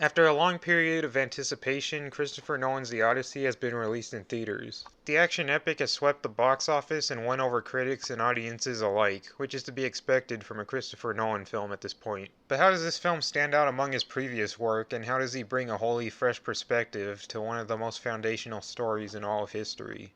After a long period of anticipation, Christopher Nolan's The Odyssey has been released in theaters. The action epic has swept the box office and won over critics and audiences alike, which is to be expected from a Christopher Nolan film at this point. But how does this film stand out among his previous work, and how does he bring a wholly fresh perspective to one of the most foundational stories in all of history?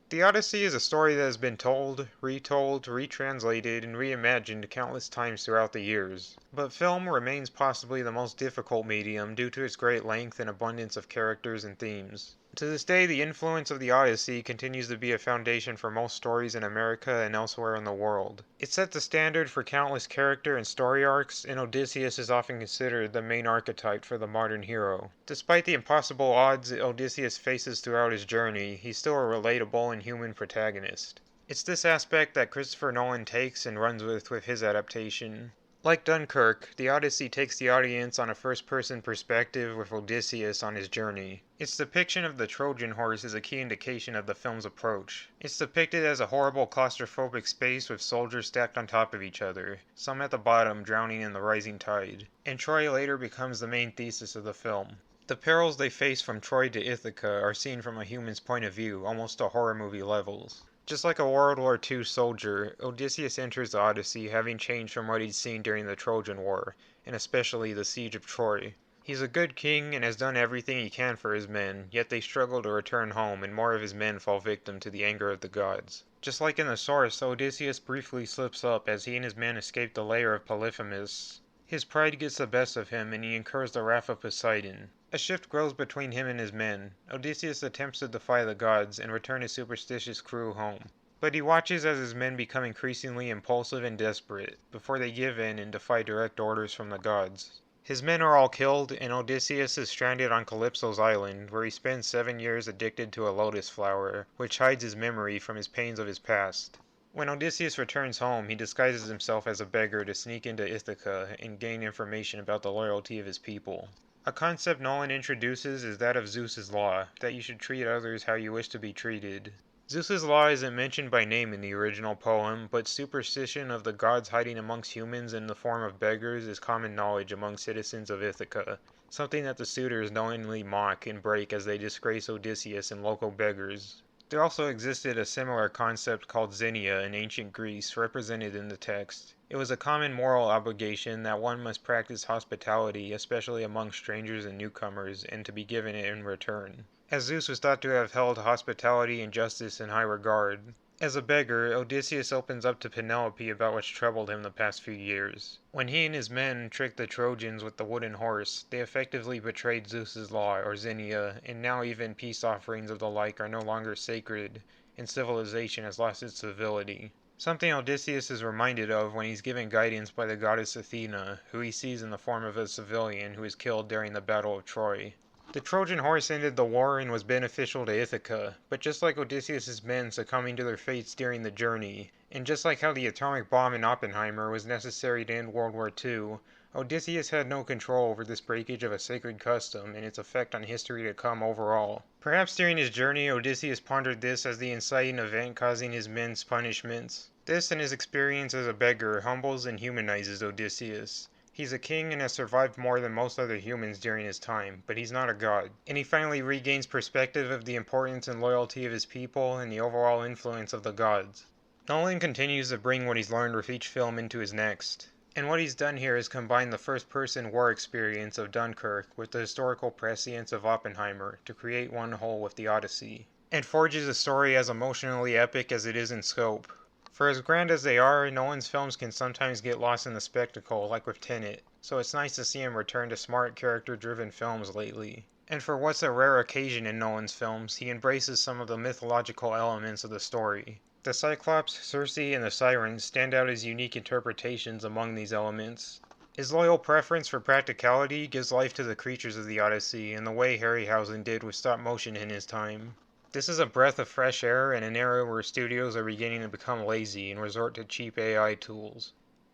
The Odyssey is a story that has been told, retold, retranslated, and reimagined countless times throughout the years. But film remains possibly the most difficult medium due to its great length and abundance of characters and themes. To this day, the influence of the Odyssey continues to be a foundation for most stories in America and elsewhere in the world. It set the standard for countless character and story arcs, and Odysseus is often considered the main archetype for the modern hero. Despite the impossible odds Odysseus faces throughout his journey, he's still a relatable and human protagonist. It's this aspect that Christopher Nolan takes and runs with his adaptation. Like Dunkirk, The Odyssey takes the audience on a first-person perspective with Odysseus on his journey. Its depiction of the Trojan horse is a key indication of the film's approach. It's depicted as a horrible claustrophobic space with soldiers stacked on top of each other, some at the bottom drowning in the rising tide. And Troy later becomes the main thesis of the film. The perils they face from Troy to Ithaca are seen from a human's point of view, almost to horror movie levels. Just like a World War II soldier, Odysseus enters the Odyssey having changed from what he'd seen during the Trojan War, and especially the Siege of Troy. He's a good king and has done everything he can for his men, yet they struggle to return home and more of his men fall victim to the anger of the gods. Just like in the source, Odysseus briefly slips up as he and his men escape the lair of Polyphemus. His pride gets the best of him and he incurs the wrath of Poseidon. A shift grows between him and his men. Odysseus attempts to defy the gods and return his superstitious crew home. But he watches as his men become increasingly impulsive and desperate, before they give in and defy direct orders from the gods. His men are all killed, and Odysseus is stranded on Calypso's island, where he spends 7 years addicted to a lotus flower, which hides his memory from his pains of his past. When Odysseus returns home, he disguises himself as a beggar to sneak into Ithaca and gain information about the loyalty of his people. A concept Nolan introduces is that of Zeus's law, that you should treat others how you wish to be treated. Zeus's law isn't mentioned by name in the original poem, but superstition of the gods hiding amongst humans in the form of beggars is common knowledge among citizens of Ithaca, something that the suitors knowingly mock and break as they disgrace Odysseus and local beggars. There also existed a similar concept called xenia in ancient Greece, represented in the text. It was a common moral obligation that one must practice hospitality, especially among strangers and newcomers, and to be given it in return. As Zeus was thought to have held hospitality and justice in high regard. As a beggar, Odysseus opens up to Penelope about what's troubled him the past few years. When he and his men tricked the Trojans with the wooden horse, they effectively betrayed Zeus's law, or xenia, and now even peace offerings of the like are no longer sacred, and civilization has lost its civility. Something Odysseus is reminded of when he's given guidance by the goddess Athena, who he sees in the form of a civilian who was killed during the Battle of Troy. The Trojan horse ended the war and was beneficial to Ithaca, but just like Odysseus's men succumbing to their fates during the journey, and just like how the atomic bomb in Oppenheimer was necessary to end World War II, Odysseus had no control over this breakage of a sacred custom and its effect on history to come overall. Perhaps during his journey, Odysseus pondered this as the inciting event causing his men's punishments. This and his experience as a beggar humbles and humanizes Odysseus. He's a king and has survived more than most other humans during his time, but he's not a god. And he finally regains perspective of the importance and loyalty of his people and the overall influence of the gods. Nolan continues to bring what he's learned with each film into his next. And what he's done here is combine the first-person war experience of Dunkirk with the historical prescience of Oppenheimer to create one whole with the Odyssey. And forges a story as emotionally epic as it is in scope. For as grand as they are, Nolan's films can sometimes get lost in the spectacle, like with Tenet, so it's nice to see him return to smart, character-driven films lately. And for what's a rare occasion in Nolan's films, he embraces some of the mythological elements of the story. The Cyclops, Circe, and the Sirens stand out as unique interpretations among these elements. His loyal preference for practicality gives life to the creatures of the Odyssey in the way Harryhausen did with stop motion in his time. This is a breath of fresh air in an era where studios are beginning to become lazy and resort to cheap AI tools.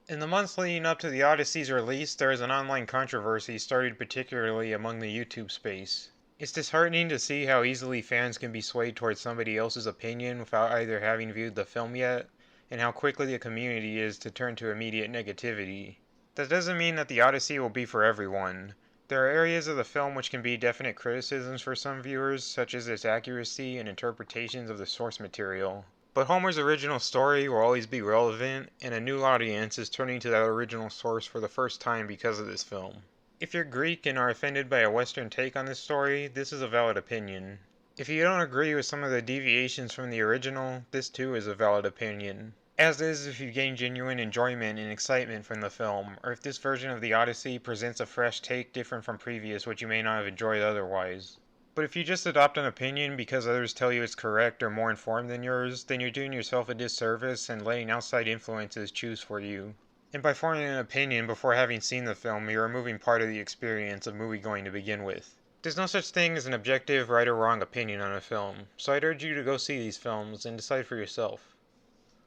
In the months leading up to the Odyssey's release, there is an online controversy started particularly among the YouTube space. It's disheartening to see how easily fans can be swayed towards somebody else's opinion without either having viewed the film yet, and how quickly the community is to turn to immediate negativity. That doesn't mean that the Odyssey will be for everyone. There are areas of the film which can be definite criticisms for some viewers, such as its accuracy and interpretations of the source material. But Homer's original story will always be relevant, and a new audience is turning to that original source for the first time because of this film. If you're Greek and are offended by a Western take on this story, this is a valid opinion. If you don't agree with some of the deviations from the original, this too is a valid opinion. As is if you gain genuine enjoyment and excitement from the film, or if this version of the Odyssey presents a fresh take different from previous which you may not have enjoyed otherwise. But if you just adopt an opinion because others tell you it's correct or more informed than yours, then you're doing yourself a disservice and letting outside influences choose for you. And by forming an opinion before having seen the film, you're removing part of the experience of moviegoing to begin with. There's no such thing as an objective right or wrong opinion on a film, so I'd urge you to go see these films and decide for yourself.